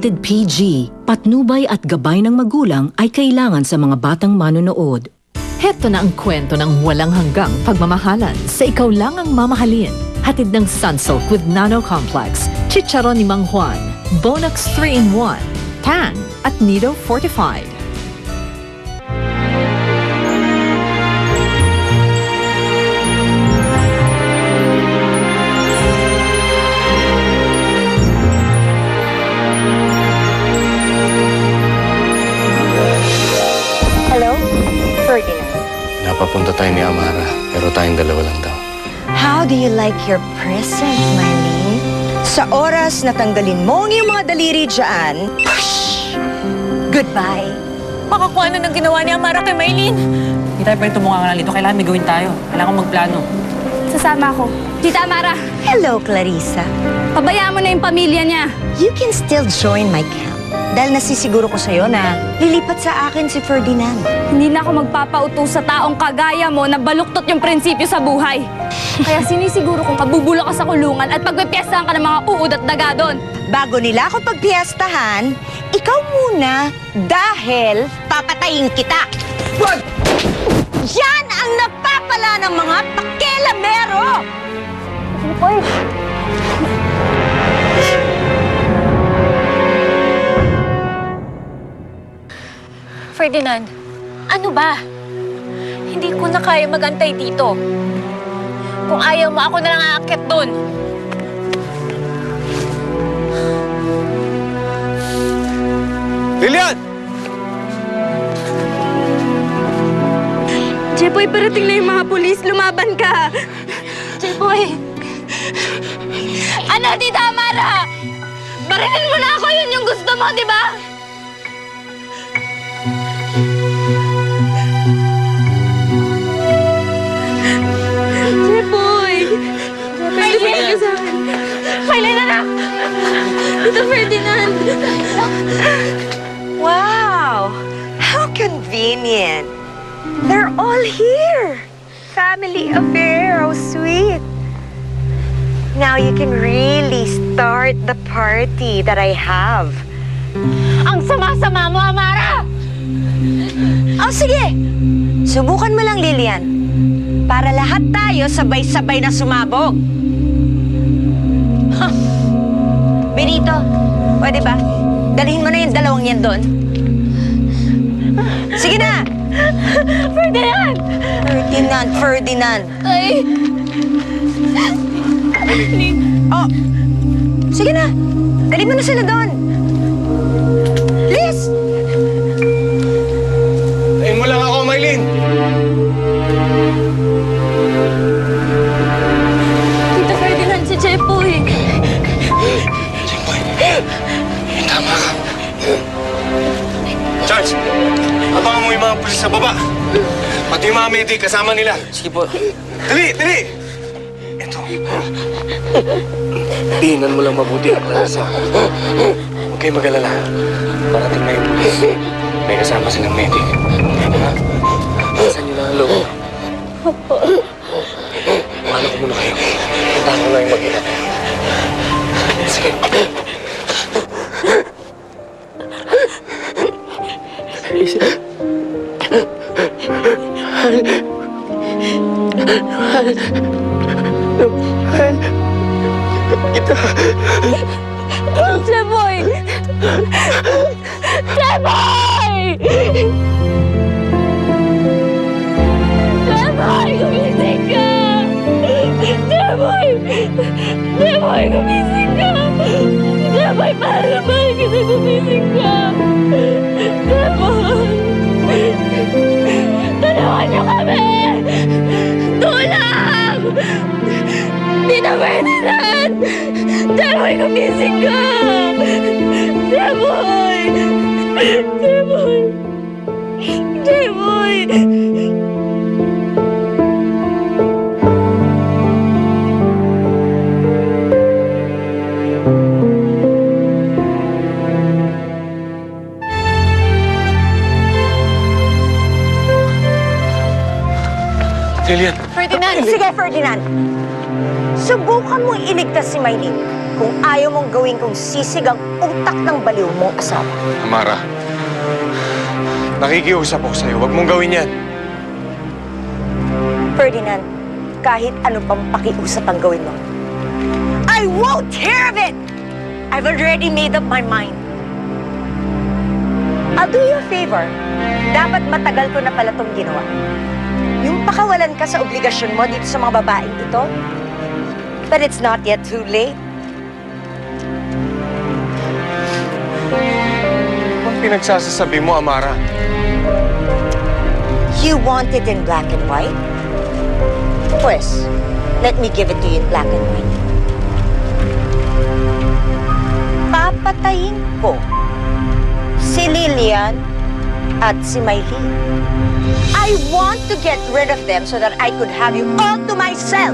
Rated PG. Patnubay at gabay ng magulang ay kailangan sa mga batang manonood. Heto na ang kwento ng walang hanggang pagmamahalan sa ikaw lang ang mamahalin. Hatid ng Sunsilk with Nano Complex, Chicharon ni Mang Juan, Bonax 3-in-1, Tang at Nido Fortified. Hello? Ferdinand. Napapunta tayo ni Amara, pero tayong dalawa lang daw. How do you like your present, Marlene? Sa oras na tanggalin mo ang iyong mga daliri dyan, push! Goodbye. Makakuha na ng ginawa ni Amara kay Maylene. Hindi tayo pwede tumunga dito. Kailangan may gawin tayo. Kailangan magplano. Sasama ako. Tita Amara, Hello, Clarissa. pabayaan mo na yung pamilya niya. You can still join my camp. Dahil nasisiguro ko sa'yo na lilipat sa akin si Ferdinand. Hindi na ako magpapautos sa taong kagaya mo na baluktot yung prinsipyo sa buhay. Kaya sinisiguro kong mabubulok ka sa kulungan at pagpipiestahan ka ng mga uod at daga doon. Bago nila ako pagpiestahan, ikaw muna dahil papatayin kita. Wag! Yan ang napapala ng mga pakelamero! Ferdinand, ano ba? Hindi ko na kaya magantay dito. Kung ayaw mo, ako na lang aakyat doon. Lilian! Jepoy, parating na yung mga pulis. Lumaban ka. Jepoy. Ano, Tita Amara? Barilin mo na ako. Yun yung gusto mo, di ba? Jepoy. Jepoy, ka sa akin. Kailan na! Tito Ferdinand. Wow! How convenient! They're all here! Family affair, how sweet! Now you can really start the party that I have. Ang sama-sama mo, Amara! Oh, sige! Subukan mo lang, Lilian. Para lahat tayo sabay-sabay na sumabog. Huh. Benito, pwede ba? Dalhin mo na yung dalawang yan doon. Sige na! Ferdinand! Ferdinand, Ferdinand. Ay! Oh, sige na. Dalhin mo na sila doon. Please! Tayin mo lang ako, Maylene! Tito Ferdinand, si Jepoy. Tama ka. Charles, abangan mo yung mga pulis sa baba. Pati yung mga medic, kasama nila. Sige po. Dali, dali! Ito. Tingnan mo lang mabuti ang Clarissa. Huwag kayong mag-alala. Parating na yung pulis. May kasama silang medic. Saan nyo lang ang loob? Paano ko muna kayo? Puntahan ko lang yung mag-ina. Sige. Jepoy! Jepoy! Jepoy, gumising ka! Jepoy! Jepoy, gumising ka! Jepoy, para naman kita gumising ka! Jepoy! Tulungan niyo kami! Tulong! Tita Ferdinand! Jepoy, gumising ka! Jepoy! Jepoy! Jepoy! Lilian! Ferdinand! Sige, Ferdinand. Subukan mong iligtas si Maylin kung ayaw mong gawin kong sisig ang utak ng baliw mong asawa. Amara, nakikiusap ako sa'yo. Huwag mong gawin yan. Ferdinand, kahit ano pang pakiusap ang gawin mo, I won't hear of it! I've already made up my mind. I'll do you a favor. Dapat matagal ko na pala itong ginawa. Yung pakawalan ka sa obligasyon mo dito sa mga babaeng ito. But it's not yet too late. Anong pinagsasasabi mo, Amara? You want it in black and white? Pues, let me give it to you in black and white. Papatayin ko si Lilian at si Maylin. I want to get rid of them so that I could have you all to myself.